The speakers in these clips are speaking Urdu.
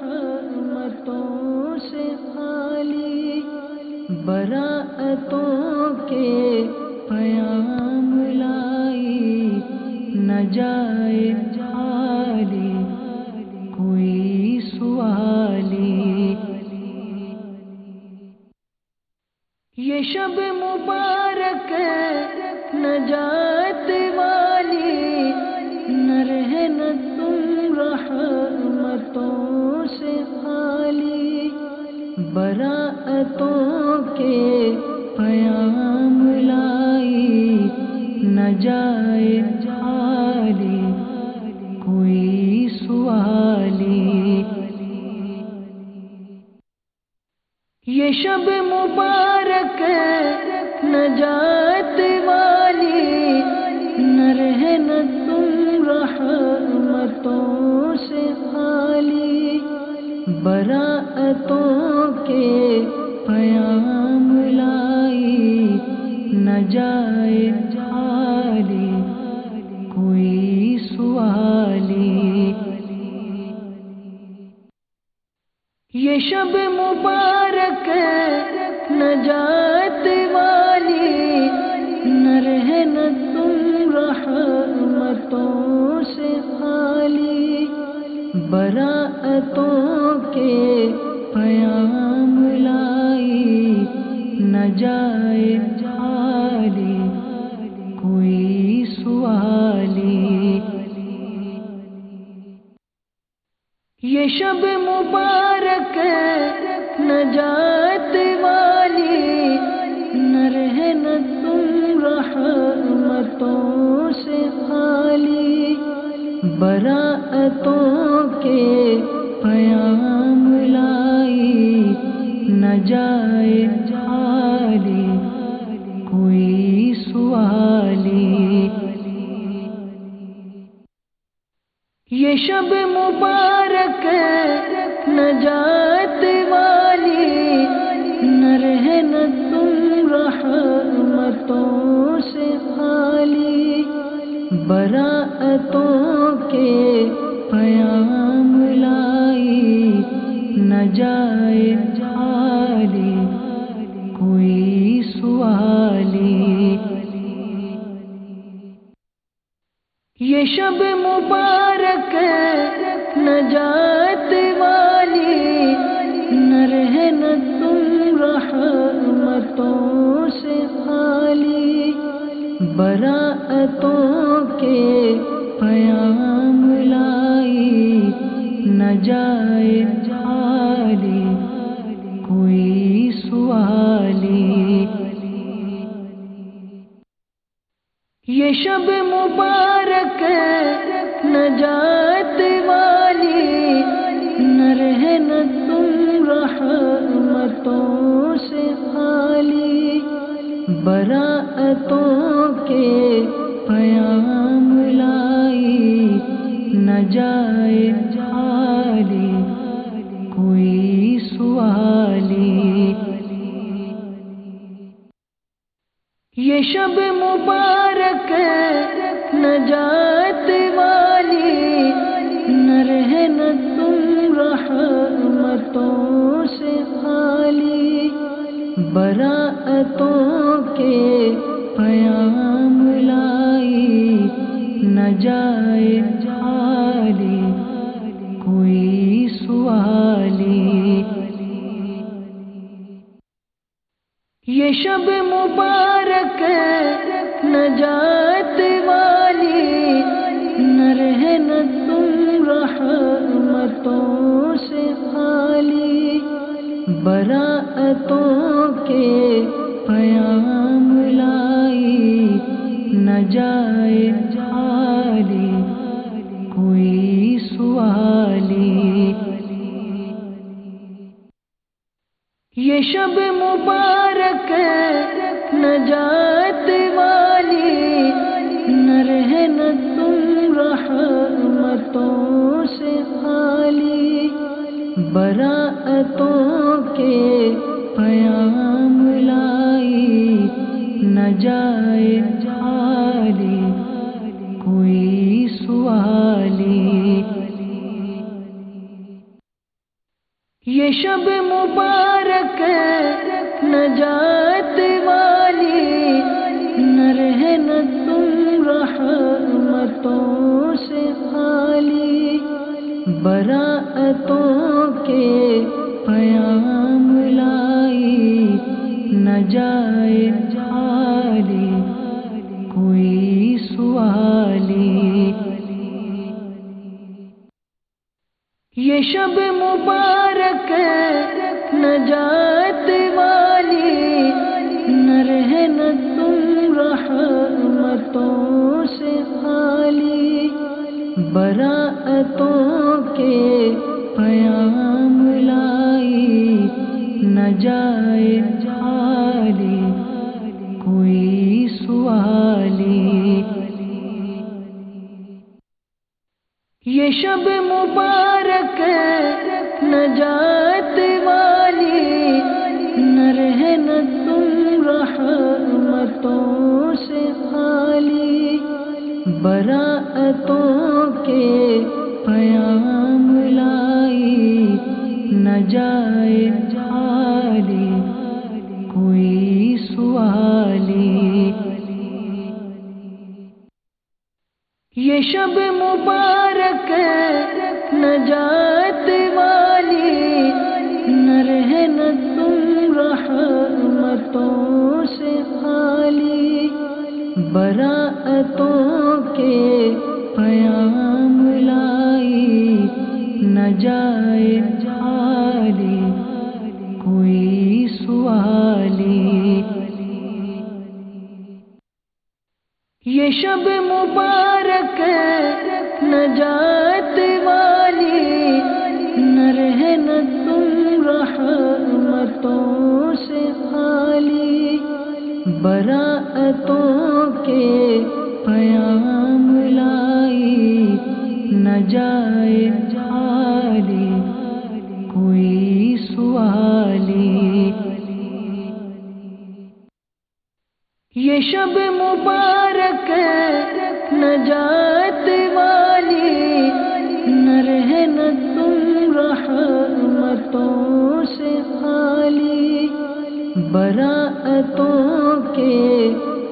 رحمتوں سے خالی، براءتوں کے پیام لائی، نہ جائے خالی کوئی سوالی۔ یہ شب مبارک نجات والی، نہ رہنا تم رحمتوں سے خالی، براءتوں کے پیام لائی، نہ جائے خالی کوئی سوالی۔ یہ شب مبارک نجات والی، نہ رہنا تم رحمتوں سے خالی، براءتوں کے پیام لائی، نہ جائے خالی کوئی سوالی۔ یہ شب مبارک نجات والی، نہ رہنا تم رحمتوں سے خالی، براءتوں کے پیام لائی، نہ جائے خالی کوئی سوالی۔ یہ شب مبارک نجات والی، نہ رہنا تم رحمتوں سے خالی، براءتوں کے پیام لائی، نہ جائے خالی کوئی سوالی۔ یہ شب مبارک نجات والی، نہ رہنا تم رحمتوں سے خالی، براءتوں کے پیام لائی، نہ جائے خالی کوئی سوالی۔ یہ شب مبارک نجات والی، نہ رہنا تم رحمتوں سے خالی، براءتوں کے پیام لائی، نہ جائے خالی کوئی سوالی۔ یہ شب مبارک نجات والی، نہ رہنا تم رحمتوں سے خالی، براءتوں کے پیام لائی، نہ جائے خالی کوئی سوالی۔ یہ شب مبارک نجات والی، نہ رہنا تم رحمتوں سے خالی، براءتوں کے پیام لائی، نہ جائے خالی کوئی سوالی۔ یہ شب مبارک نجات والی، نہ رہنا تم رحمتوں سے خالی، براءتوں کے پیام لائی، نہ جائے خالی کوئی سوالی۔ یہ شب مبارک نجات والی، نہ رہنا تم رحمتوں سے خالی، براءتوں کے پیام لائی، نہ جائے خالی کوئی سوالی۔ یہ شب مبارک نجات والی، نہ رہنا تم رحمتوں سے خالی، براعتوں کے پیام لائی، نہ جائے خالی کوئی سوالی۔ یہ شب مبارک نجات والی، نہ رہنا تم رحمتوں سے خالی، براعتوں کے پیام لائی، نہ جائے خالی کوئی سوالی۔ یہ شب مبارک نجات والی، نہ رہنا تم رحمتوں سے خالی، براعتوں کے پیام لائی، نہ جائے خالی کوئی سوالی۔ یہ شب مبارک نجات والی، نہ رہنا تم رحمتوں سے خالی، براعتوں کے پیام لائی، نہ جائے خالی کوئی سوالی۔ یہ شب مبارک نجات والی، نہ رہنا تم رحمتوں سے خالی، براعتوں کے پیام لائی، نہ جائے خالی کوئی سوالی۔ یہ شب مبارک نجات والی، نہ رہنا تم رحمتوں سے خالی، براعتوں کے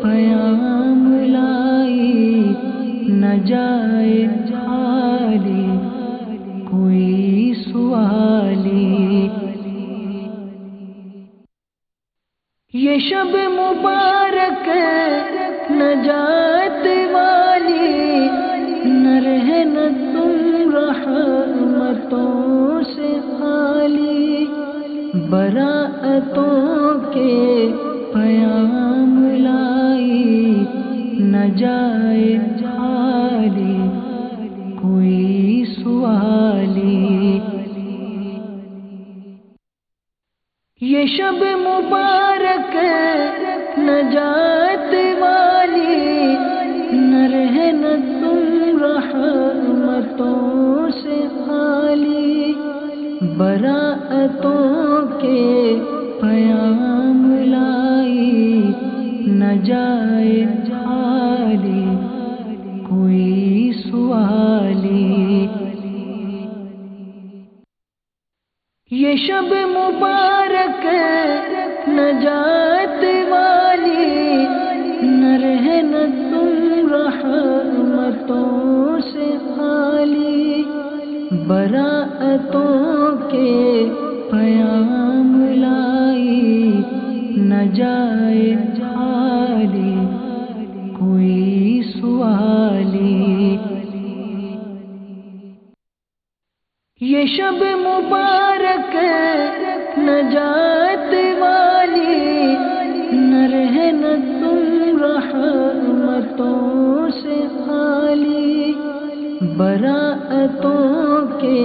پیام لائی، نہ جائے خالی کوئی سوالی۔ یہ شب مبارک نجات والی، نہ رہنا تم رحمتوں سے خالی، براعتوں کے پیام لائی، نہ جائے خالی کوئی سوالی۔ یہ شب مبارک نجات والی، نہ رہنا تم رحمتوں سے خالی، براعتوں کے پیام لائی، نہ جائے خالی کوئی سوالی۔ یہ شب مبارک نجات والی، نہ رہنا تم رحمتوں سے خالی، براعتوں کے پیام لائی، نہ جائے خالی کوئی سوالی۔ یہ شب مبارک نجات والی، نہ رہنا تم رحمتوں سے خالی، براعتوں کے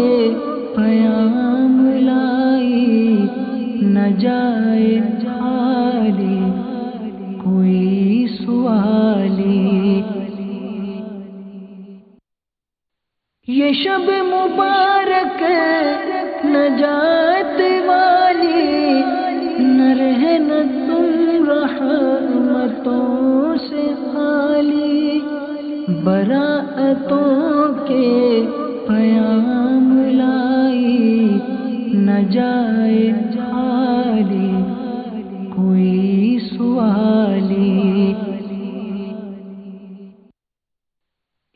پیام لائی، نہ جائے خالی کوئی سوالی۔ یہ شب مبارک نجات والی، نہ رہنا تم رحمتوں سے خالی، براعتوں کے پیام لائی، نہ نہ جائے خالی کوئی سوالی۔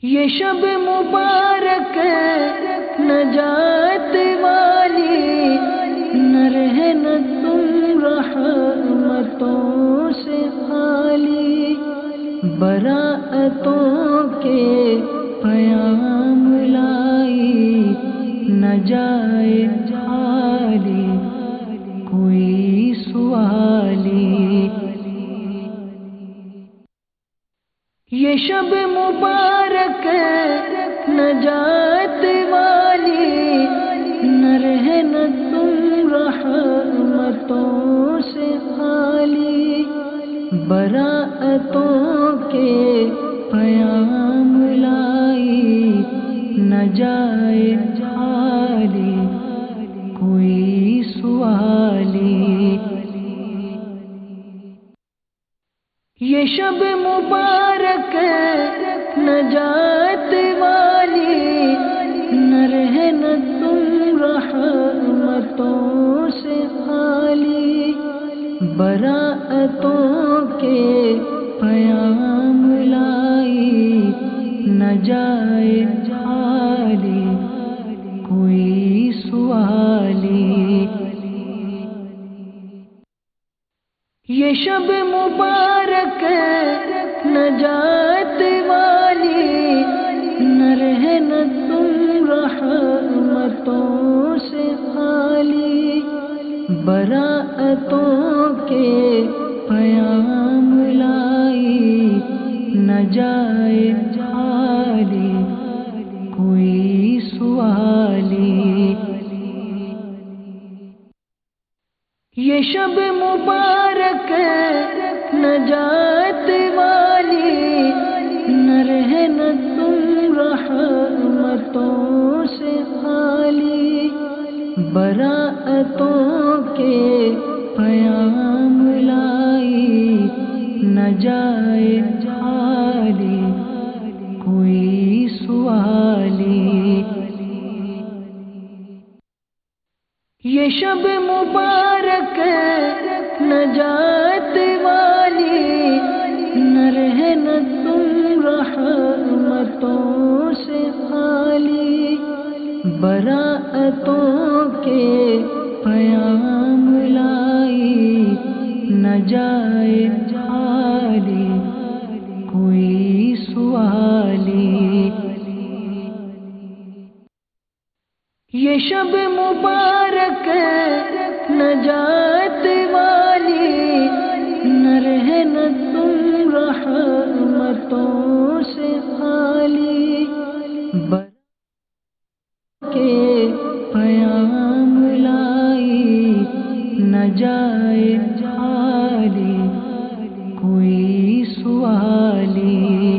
یہ شب مبارک نجات والی، نہ رہنا تم رحمتوں سے خالی، براءتوں کے پیام لائی، نہ جائے خالی کوئی سوالی۔ یہ شب مبارک نجات والی، نہ رہنا تم رحمتوں سے خالی، براءتوں کے پیام لائی، نہ جائے خالی کوئی سوالی۔ یہ شب مبارک نجات والی، نہ رہنا تم رحمتوں سے خالی، براءتوں کے پیام لائی، نہ جائے خالی کوئی سوالی۔ یہ شب مبارک نجات والی، نہ رہنا تم رحمتوں سے خالی، براءتوں کے پیام لائی، نہ جائے خالی کوئی سوالی۔ یہ شب مبارک نجات والی، نہ رہنا تم رحمتوں سے خالی، براءتوں کے پیام لائی، نہ جائے خالی کوئی سوالی۔ یہ شب مبارک نجات والی، نہ رہنا تم رحمتوں سے خالی، براءتوں کے پیام لائی، نہ جائے خالی کوئی سوالی۔ یہ شب مبارک نجات والی، نہ رہنا تم رحمتوں سے خالی، براءتوں کے پیام لائی، نہ جائے خالی کوئی سوالی۔